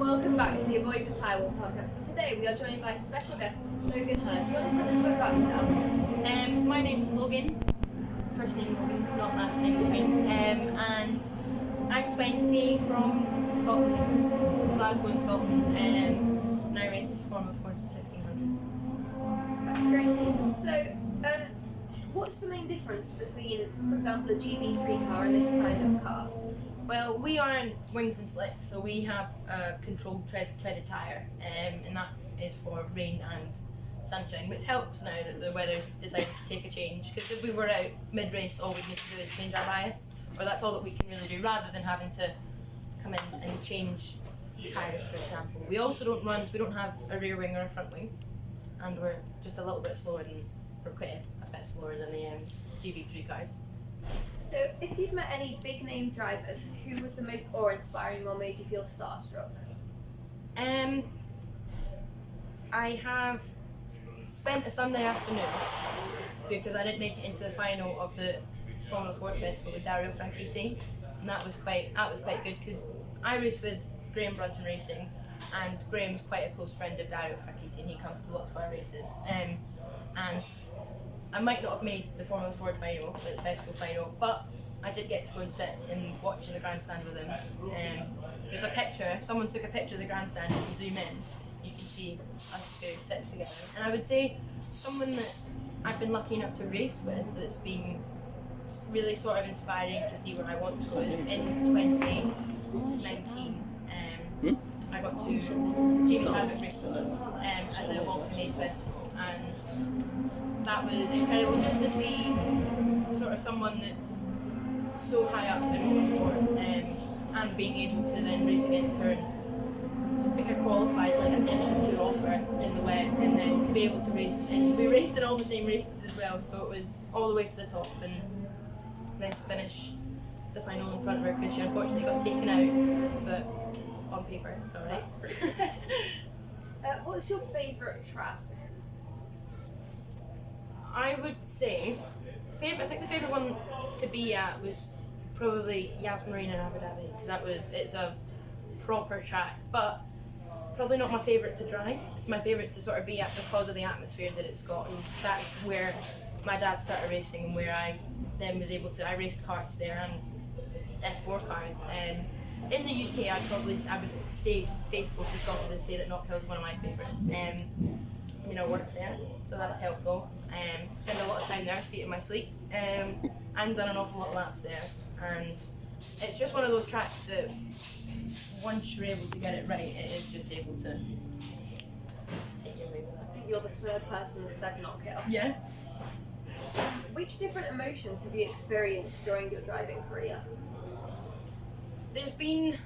welcome back to the Avoid the Tyre Wall Podcast. Today we are joined by special guest Logan Hannah. Do you want to tell us a bit about yourself? My name's Logan, first name Logan, not last name Logan, and I'm 20 from Scotland, Glasgow in Scotland, and I race Formula 4 1600s. That's great. So, what's the main difference between, for example, a GB3 car and this kind of car? Well, we aren't wings and slicks, so we have a controlled treaded tyre, and that is for rain and sunshine, which helps now that the weather's decided to take a change, because if we were out mid-race, all we need to do is change our bias, or that's all that we can really do, rather than having to come in and change tyres, for example. We also don't run, so we don't have a rear wing or a front wing, and we're just a little bit slower than, we're quite a bit slower than the GB3 cars. So, if you'd met any big-name drivers, who was the most awe-inspiring or made you feel starstruck? I have spent a Sunday afternoon because I didn't make it into the final of the Formula 4 Festival with Dario Franchitti, and that was quite good because I raced with Graham Brunson Racing, and Graham's quite a close friend of Dario Franchitti, and he comes to lots of our races. And I might not have made the Formula 4 final, like the festival final, but I did get to go and sit and watch in the grandstand with him. There's a picture, someone took a picture of the grandstand, and if you zoom in, you can see us two sitting together. And I would say someone that I've been lucky enough to race with that's been really sort of inspiring to see where I want to go is in 2019. I got to Jamie Chadwick race with us at the Oulton Park Festival, and that was incredible just to see sort of someone that's so high up in motorsport and being able to then race against her. I think I qualified like a 10-2 offer in the wet, and then to be able to race, and we raced in all the same races as well, so it was all the way to the top, and then to finish the final in front of her because she unfortunately got taken out, but on paper it's alright. What's your favourite track? I would say, I think the favourite one to be at was probably Yas Marina in Abu Dhabi, because it's a proper track, but probably not my favourite to drive. It's my favourite to sort of be at because of the atmosphere that it's got, and that's where my dad started racing and where I then was able to, I raced karts there and F4 cars. In the UK, I would stay faithful to Scotland and say that Knockhill is one of my favourites. I work there, so that's helpful. Spend a lot of time there, see it in my sleep, and done an awful lot of laps there. And it's just one of those tracks that once you're able to get it right, it is just able to take you away with it. You're the third person that said Knockhill. Yeah. Which different emotions have you experienced during your driving career? There's been,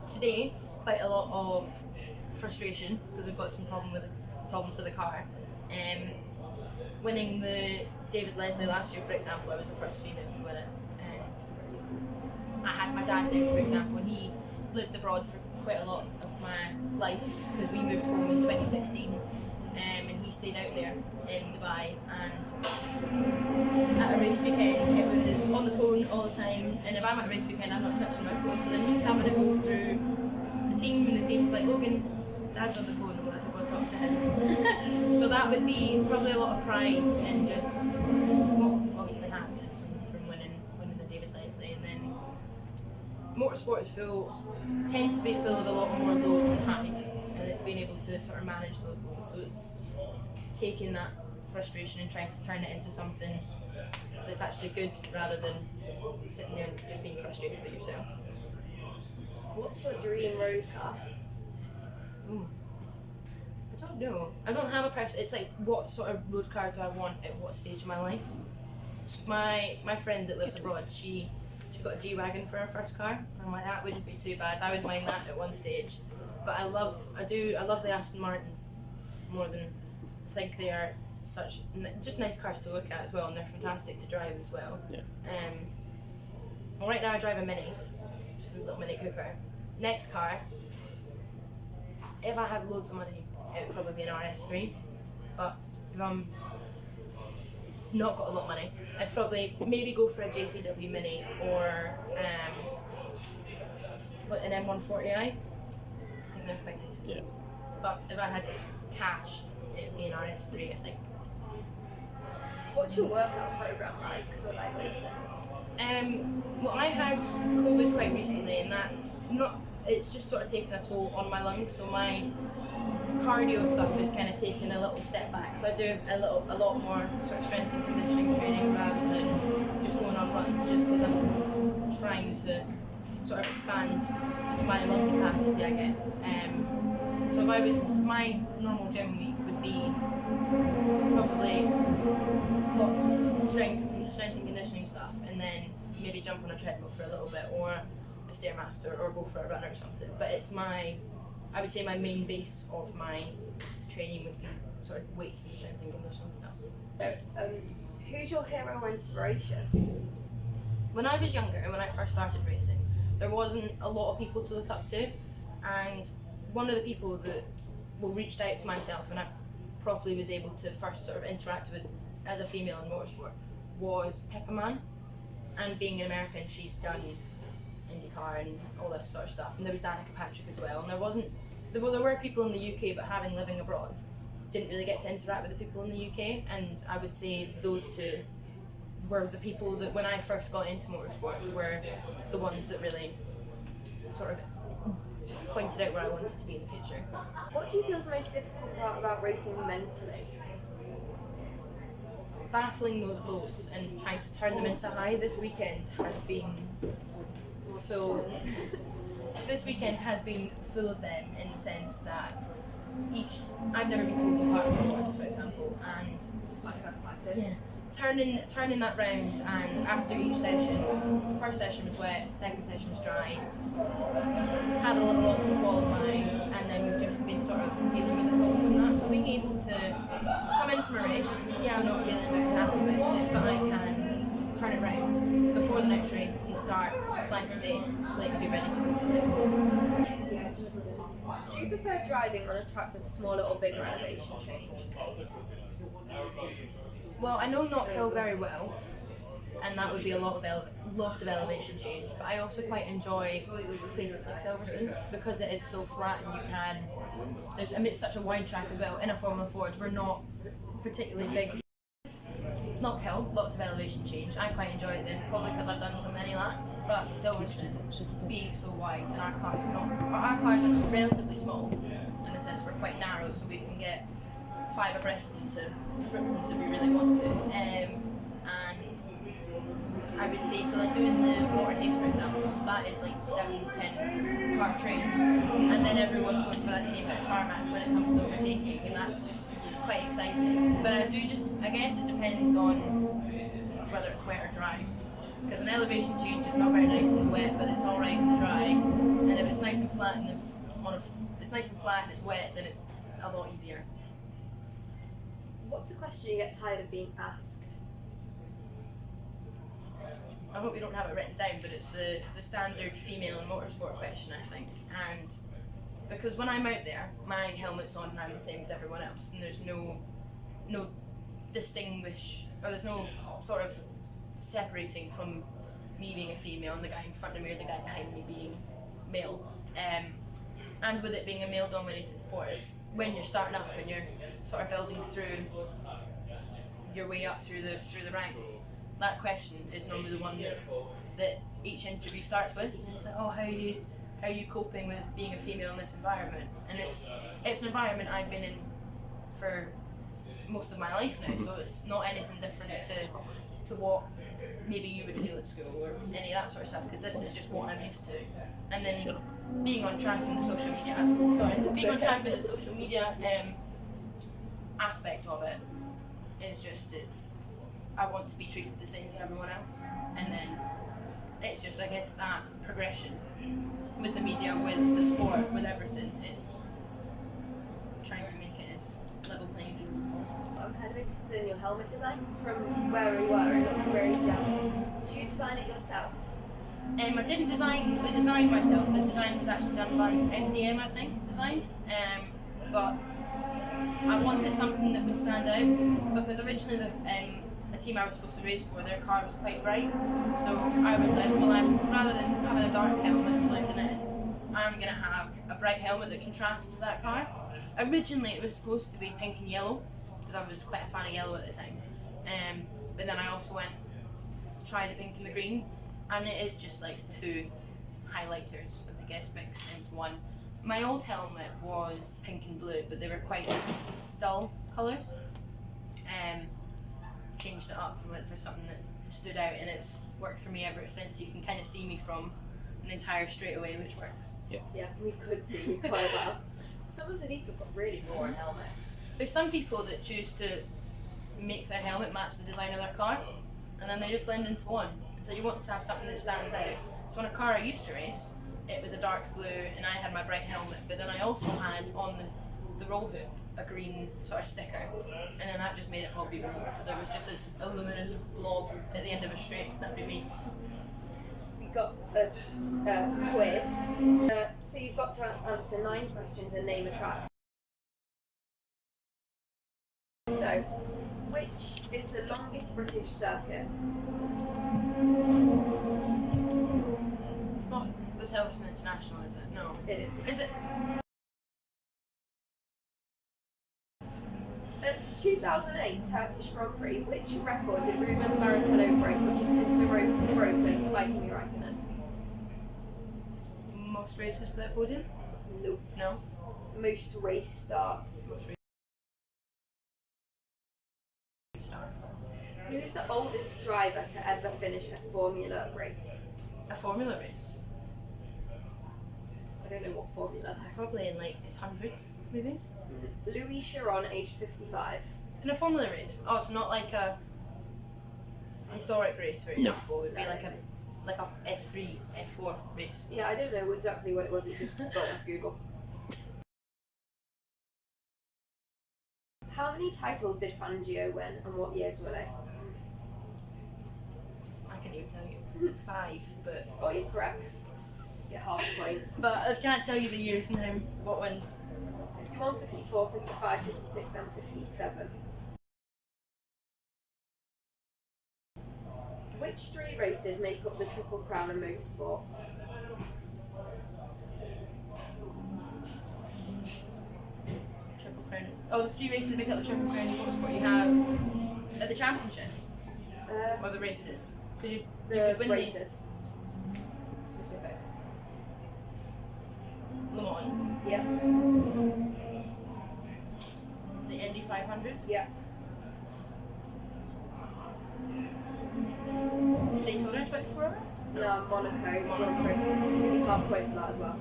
today, it's quite a lot of frustration because we've got some problems with the car. Winning the David Leslie last year, for example, I was the first female to win it. And I had my dad there, for example, and he lived abroad for quite a lot of my life because we moved home in 2016, and he stayed out there in Dubai. And at a race weekend, everyone is on the phone all the time, and if I'm at a race weekend, I'm not touching my phone. So then he's having to go through the team, and the team's like, Logan, Dad's on the phone, I'm going to go and talk to him. So that would be probably a lot of pride and just, well, obviously happiness from winning the David Leslie. And then motorsport tends to be full of a lot more lows than highs, and it's being able to sort of manage those lows. So it's taking that frustration and trying to turn it into something that's actually good rather than sitting there and just being frustrated with yourself. What's your dream road car? I don't know. I don't have a preference. It's like, what sort of road car do I want at what stage of my life? My friend that lives abroad, she got a G-Wagon for her first car. I'm like, that wouldn't be too bad. I wouldn't mind that at one stage. But I love the Aston Martins more than I think they are such just nice cars to look at as well, and they're fantastic to drive as well. Yeah. Well, right now I drive a Mini, just a little Mini Cooper. Next car, if I had loads of money, it would probably be an RS3. But if I'm not got a lot of money, I'd probably maybe go for a JCW Mini or an M140i. I think and they're quite nice. Yeah. But if I had cash, it would be an RS3, I think. What's your workout program like for like racing? Well, I had COVID quite recently, and it's just sort of taken a toll on my lungs, so my cardio stuff is kind of taking a little step back. So I do a lot more sort of strength and conditioning training rather than just going on runs, just because I'm trying to sort of expand my lung capacity, I guess. So my normal gym week would be probably lots of strength and conditioning stuff, and then maybe jump on a treadmill for a little bit, or a Stairmaster, or go for a run or something. But I would say my main base of my training would be sort of weights and strength and conditioning stuff. So, who's your hero or inspiration? When I was younger and when I first started racing, there wasn't a lot of people to look up to, and one of the people that reached out to myself and I properly was able to first sort of interact with as a female in motorsport was Peppa Mann. And being an American, she's done IndyCar and all this sort of stuff. And there was Danica Patrick as well. And there were people in the UK, but living abroad, didn't really get to interact with the people in the UK. And I would say those two were the people that, when I first got into motorsport, were the ones that really sort of pointed out where I wanted to be in the future. What do you feel is the most difficult part about racing mentally? Battling those lows and trying to turn them into high. This weekend has been full of them, in the sense that I've never been to Oulton Park before, for example, and turning that round, and after each session, the first session was wet, second session was dry, had a little off from qualifying, and then we've just been sort of dealing with the problems from that. So being able to come in from a race, I'm not feeling very happy about it, but I can turn it round before the next race and start blank slate so I can be ready to go for the next one. Do you prefer driving on a track with a smaller or bigger elevation change? Well, I know Knock Hill very well, and that would be a lot of elevation change, but I also quite enjoy places like Silverstone because it is so flat, and it's such a wide track as well. In a Formula Ford, we're not particularly big. Knock Hill, lots of elevation change. I quite enjoy it there, probably because I've done so many laps, but Silverstone being so wide, and our cars are relatively small, in the sense we're quite narrow, so we can get 5 abreast into Brooklands if we really want to. And I would say, so like doing the water haze, for example, that is like 7-10 car trains, and then everyone's going for that same bit of tarmac when it comes to overtaking, and that's quite exciting. But I guess it depends on whether it's wet or dry, because an elevation change is not very nice in the wet, but it's alright in the dry, and if it's nice and flat and it's wet, then it's a lot easier. What's a question you get tired of being asked? I hope you don't have it written down, but it's the standard female in motorsport question, I think. And because when I'm out there, my helmet's on and I'm the same as everyone else, and there's no there's no sort of separating from me being a female and the guy in front of me or the guy behind me being male. And with it being a male-dominated sport, it's when you're starting up and you're sort of building through your way up through the ranks, that question is normally the one that each interview starts with. And it's like, oh, how are you coping with being a female in this environment? And it's an environment I've been in for most of my life now, so it's not anything different to what maybe you would feel at school or any of that sort of stuff, because this is just what I'm used to. And then being on track in the social media aspect of it is just I want to be treated the same as everyone else, and then it's just, I guess, that progression with the media, with the sport, with everything. It's trying to make it as level playing field as possible. I'm kind of interested in your helmet designs. From where you are, it looks very jazzy. Do you design it yourself? I didn't design the design myself. The design was actually done by MDM, I think, but I wanted something that would stand out, because originally the team I was supposed to race for, their car was quite bright, so I was like, well, rather than having a dark helmet and blending it in, I'm going to have a bright helmet that contrasts to that car. Originally it was supposed to be pink and yellow, because I was quite a fan of yellow at the time. But then I also tried the pink and the green, and it is just like two highlighters, I guess, mixed into one. My old helmet was pink and blue, but they were quite dull colours. Changed it up and went for something that stood out, and it's worked for me ever since. You can kind of see me from an entire straightaway, which works. Yeah, we could see you quite well. Some of the people have got really boring helmets. There's some people that choose to make their helmet match the design of their car, and then they just blend into one. So you want to have something that stands out. So on a car I used to race, it was a dark blue, and I had my bright helmet, but then I also had on the roll hoop a green sort of sticker, and then that just made it pop even more, because it was just this luminous blob at the end of a straight. That'd be me. We got a quiz. So you've got to answer 9 questions and name a track. So, which is the longest British circuit? It's not the Silverstone International, is it? No. It is. Is it? At the 2008 Turkish Grand Prix, which record did Ruben Barrichello break, which has since been broken by Kimi Räikkönen? Most races without podium? Nope. No. Most race starts. Most race starts. Who is the oldest driver to ever finish a Formula race? A Formula race? I don't know what Formula. Probably in like its hundreds, maybe? Louis Chiron, aged 55. In a Formula race? Oh, it's not like a historic race, for example. It would be like a F3, F4 race. Yeah, I don't know exactly what it was, it just got off Google. How many titles did Fangio win, and what years were they? I can't even tell you. 5, but... Oh, you're correct. Get half a point. But I can't tell you the years now. What wins? 51, 54, 55, 56 and 57. Which 3 races make up the Triple Crown in motorsport? Triple Crown. Oh, the 3 races that make up the Triple Crown in motorsport you have at the championships? Or the races? Because you could win races. Specific. Le Mans. Yep. The Indy 500s. Yep. Daytona 24 hour? No, Monaco. Give me half a point for that as well.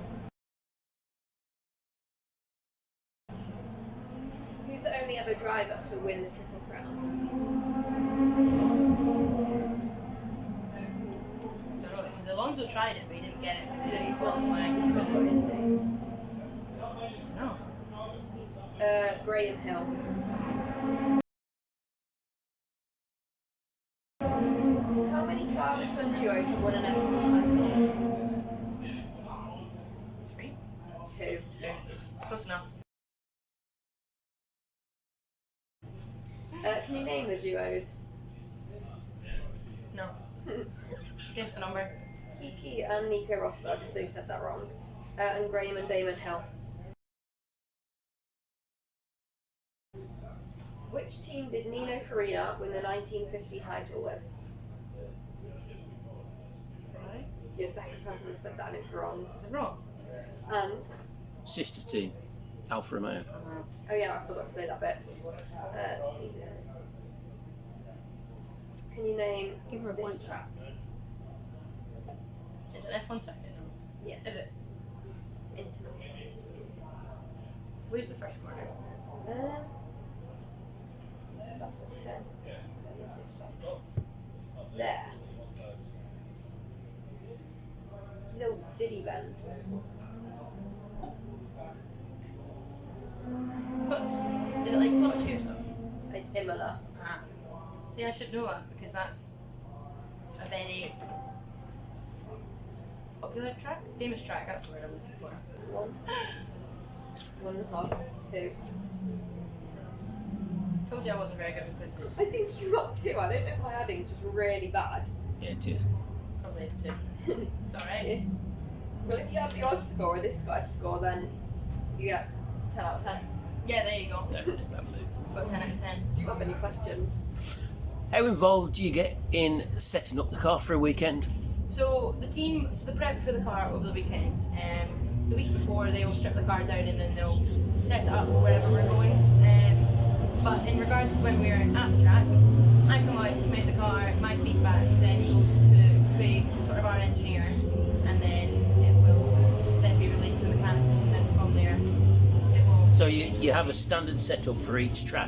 Who's the only other driver to win the Triple Crown? Don't know, because Alonso tried it, but he didn't get it. He didn't He's not qualify. He's not got Indy. No. He's Graham Hill. How many father-son duos have won an F1 title? 3? 2. 2. Close enough. Can you name the duos? No. Guess the number. Kiki and Nico Rosberg, so you said that wrong. And Graham and Damon Hill. Which team did Nino Farina win the 1950 title with? Ferrari? You're the second person that said that and it's wrong. Is it wrong? And, Sister team, Alfa Romeo. oh yeah, I forgot to say that bit. Team. Can you name Give her a this point. track? It's an F1 circuit, no? Yes. Is it? It's international. Where's the first corner? That's just 10. So what's it from? There. Little diddy bend. Is it like Sochi or something? It's Imola. Ah. See, I should know that, because that's a very popular track? Famous track, that's the word I'm looking for. 1, 1.5, 2. Told you I wasn't very good with quizzes. I think you got 2. I don't know if my adding's just really bad. Yeah, it is. Probably is 2. It's alright. Yeah. Well, if you have the odd score or this guy's score, then you get 10 out of 10. Yeah, there you go. Lovely. Got 10 out of 10. Do you have any questions? How involved do you get in setting up the car for a weekend? So the prep for the car over the weekend, the week before they'll strip the car down and then they'll set it up for wherever we're going. But in regards to when we're at the track, I come out, commit the car, my feedback then goes to Craig, sort of our engineer, and then it will then be relayed to the mechanics, and then from there it will. So you have a standard setup for each track,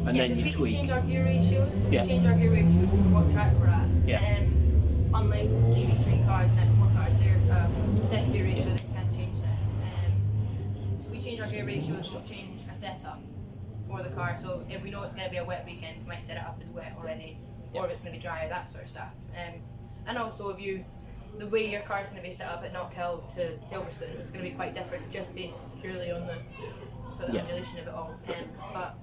and then you we tweak. can change our gear ratios. Yeah. We change our gear ratios for what track we're at. Yeah. Unlike GB3 cars and F4 cars, they're set gear ratio, they can't change that. So we change our gear ratios to change a setup for the car. So if we know it's going to be a wet weekend, we might set it up as wet already, or if it's going to be dry, that sort of stuff. And also the way your car's going to be set up at Knockhill to Silverstone, it's going to be quite different, just based purely on the undulation of it all. But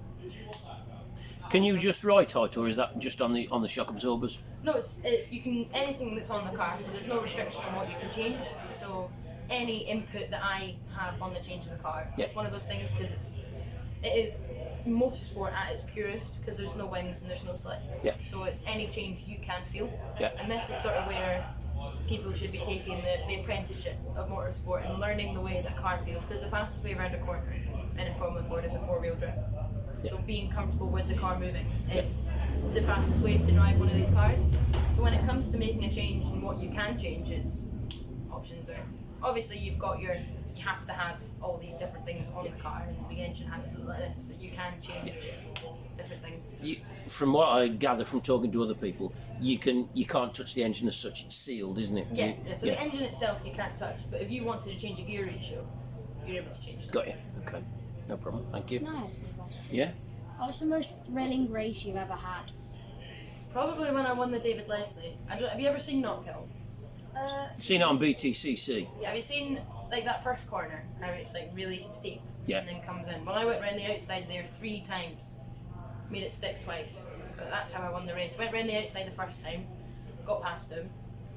Can you just right height, or is that just on the shock absorbers? no, it's you can anything that's on the car, so there's no restriction on what you can change. So any input that I have on the change of the car, it's one of those things because it is motorsport at its purest because there's no wings and there's no slicks. Yeah. So it's any change you can feel. Yeah. And this is sort of where people should be taking the apprenticeship of motorsport and learning the way that car feels, because the fastest way around a corner in a Formula Ford is a four-wheel drive. So being comfortable with the car moving is the fastest way to drive one of these cars. So when it comes to making a change and what you can change, its options are obviously you have to have all these different things on the car, and the engine has to look like this, but you can change different things. From what I gather from talking to other people, you can't touch the engine as such. It's sealed, isn't it? Yeah. So the engine itself you can't touch, but if you wanted to change a gear ratio, you're able to change that. Got you. Okay. No problem. Thank you. Can I ask you a question? Yeah. What's the most thrilling race you've ever had? Probably when I won the David Leslie. Have you ever seen Knockhill? Seen it on BTCC. Have you seen like that first corner, how it's like really steep Yeah. and then comes in? Well, I went round the outside there 3 times, made it stick twice, but that's how I won the race. Went round the outside the first time, got past him.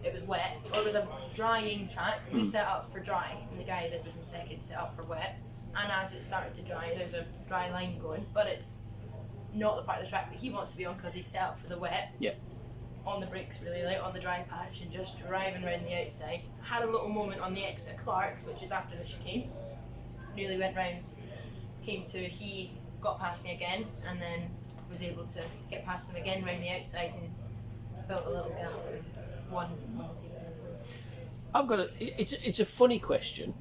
It was wet, or it was a drying track. We set up for dry, and the guy that was in second set up for wet. And as it started to dry, there's a dry line going, but it's not the part of the track that he wants to be on because he's set up for the wet. Yeah. On the brakes really light, on the dry patch, and just driving around the outside. Had a little moment on the exit Clark's, which is after the chicane. Nearly went round, he got past me again, and then was able to get past him again round the outside and built a little gap and won. I've got it's a funny question.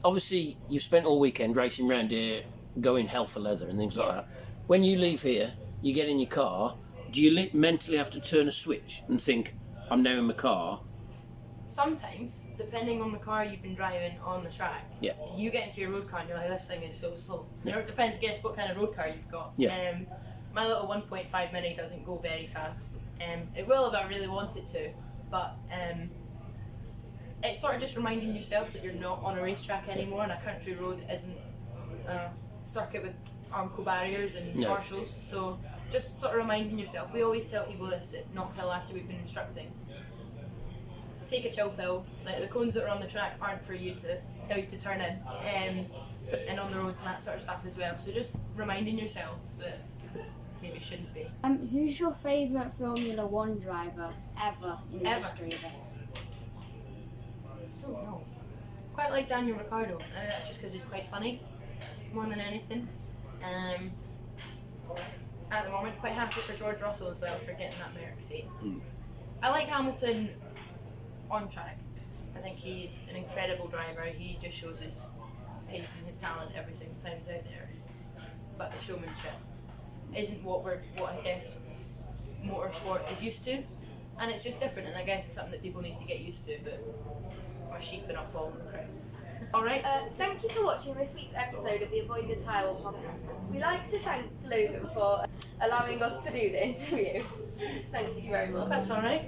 Obviously, you've spent all weekend racing around here, going hell for leather and things like that. When you leave here, you get in your car. Do you mentally have to turn a switch and think, I'm now in my car? Sometimes, depending on the car you've been driving on the track, Yeah. you get into your road car and you're like, this thing is so slow. You know, it depends, guess what kind of road car you've got. Yeah. My little 1.5 Mini doesn't go very fast. It will if I really want it to, but it's sort of just reminding yourself that you're not on a racetrack anymore, and a country road isn't a circuit with Armco barriers and marshals, so just sort of reminding yourself. We always tell people this at Knockhill after we've been instructing. Take a chill pill. Like, the cones that are on the track aren't for you to tell you to turn in, and on the roads and that sort of stuff as well. So just reminding yourself that maybe it shouldn't be. Who's your favourite Formula 1 driver ever in the history of it? I don't know. Quite like Daniel Ricciardo, and that's just because he's quite funny, more than anything. At the moment, quite happy for George Russell as well for getting that Merc seat. I like Hamilton on track. I think he's an incredible driver. He just shows his pace and his talent every single time he's out there. But the showmanship isn't what I guess motorsport is used to, and it's just different. And I guess it's something that people need to get used to. But my sheep are not following the crowd. Alright. Thank you for watching this week's episode of the Avoid the Tyre Wall Podcast. We'd like to thank Logan for allowing us to do the interview. Thank you very much. That's alright.